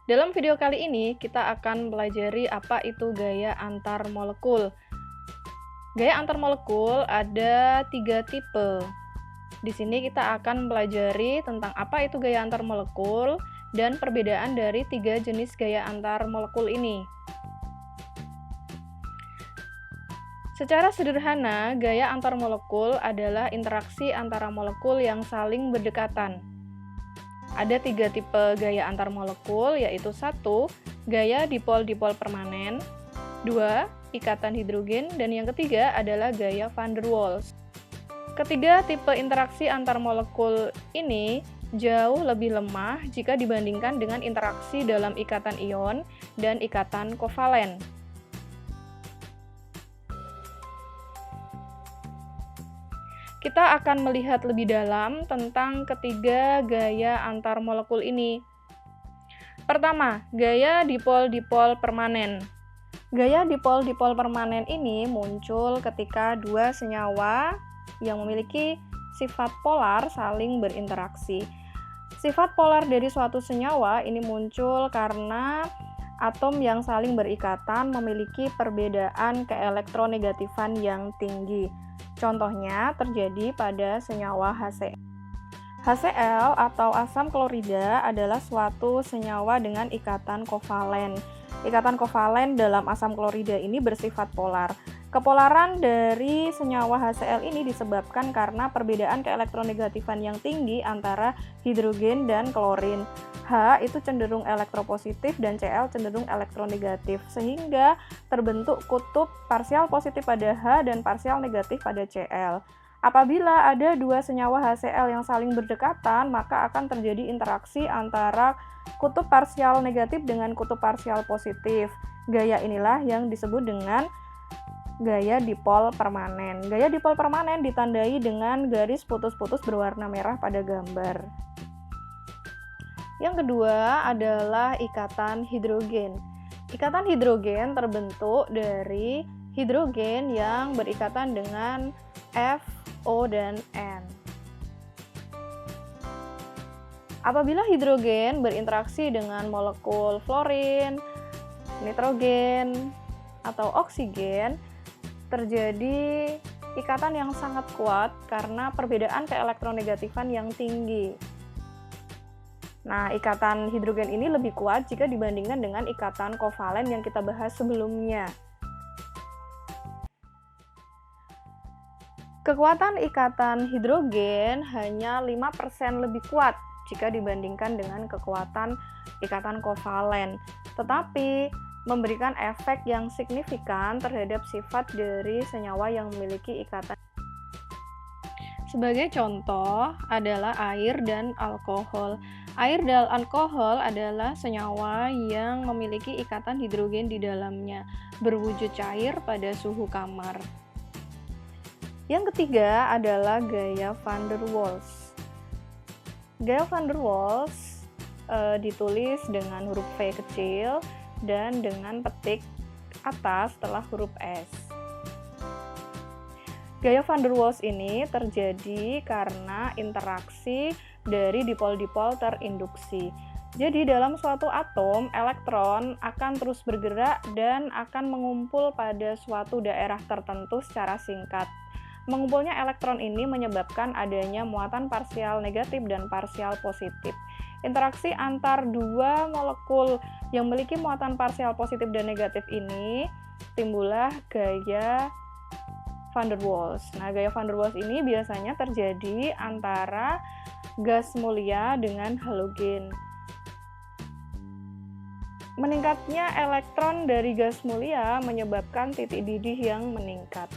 Dalam video kali ini, kita akan pelajari apa itu gaya antar molekul. Gaya antar molekul ada 3 tipe. Di sini kita akan pelajari tentang apa itu gaya antar molekul dan perbedaan dari 3 jenis gaya antar molekul ini. Secara sederhana, gaya antar molekul adalah interaksi antara molekul yang saling berdekatan. Ada 3 tipe gaya antar molekul, yaitu 1. Gaya dipol-dipol permanen, 2. Ikatan hidrogen, dan yang ketiga adalah gaya van der Waals. Ketiga tipe interaksi antar molekul ini jauh lebih lemah jika dibandingkan dengan interaksi dalam ikatan ion dan ikatan kovalen. Kita akan melihat lebih dalam tentang ketiga gaya antar molekul ini. Pertama, gaya dipol-dipol permanen. Gaya dipol-dipol permanen ini muncul ketika dua senyawa yang memiliki sifat polar saling berinteraksi. Sifat polar dari suatu senyawa ini muncul karena atom yang saling berikatan memiliki perbedaan keelektronegatifan yang tinggi. Contohnya terjadi pada senyawa HCl. HCl atau asam klorida adalah suatu senyawa dengan ikatan kovalen. Ikatan kovalen dalam asam klorida ini bersifat polar. Kepolaran dari senyawa HCl ini disebabkan karena perbedaan keelektronegatifan yang tinggi antara hidrogen dan klorin. H itu cenderung elektropositif dan Cl cenderung elektronegatif, sehingga terbentuk kutub parsial positif pada H dan parsial negatif pada Cl. Apabila ada dua senyawa HCl yang saling berdekatan, maka akan terjadi interaksi antara kutub parsial negatif dengan kutub parsial positif. Gaya inilah yang disebut dengan gaya dipol permanen. Gaya dipol permanen ditandai dengan garis putus-putus berwarna merah pada gambar. Yang kedua adalah ikatan hidrogen. Ikatan hidrogen terbentuk dari hidrogen yang berikatan dengan F, O, dan N. Apabila hidrogen berinteraksi dengan molekul fluorin, nitrogen, atau oksigen, terjadi ikatan yang sangat kuat karena perbedaan keelektronegatifan yang tinggi. Nah, ikatan hidrogen ini lebih kuat jika dibandingkan dengan ikatan kovalen yang kita bahas sebelumnya. Kekuatan ikatan hidrogen hanya 5% lebih kuat jika dibandingkan dengan kekuatan ikatan kovalen, tetapi memberikan efek yang signifikan terhadap sifat dari senyawa yang memiliki ikatan. Sebagai contoh adalah air dan alkohol. Air dan alkohol adalah senyawa yang memiliki ikatan hidrogen di dalamnya, berwujud cair pada suhu kamar. Yang ketiga adalah gaya van der Waals. Gaya van der Waals ditulis dengan huruf V kecil dan dengan petik atas setelah huruf S. Gaya van der Waals ini terjadi karena interaksi dari dipol-dipol terinduksi. Jadi dalam suatu atom, elektron akan terus bergerak dan akan mengumpul pada suatu daerah tertentu secara singkat. Mengumpulnya elektron ini menyebabkan adanya muatan parsial negatif dan parsial positif. Interaksi antar dua molekul yang memiliki muatan parsial positif dan negatif ini timbullah gaya van der Waals. Nah, gaya van der Waals ini biasanya terjadi antara gas mulia dengan halogen. Meningkatnya elektron dari gas mulia menyebabkan titik didih yang meningkat.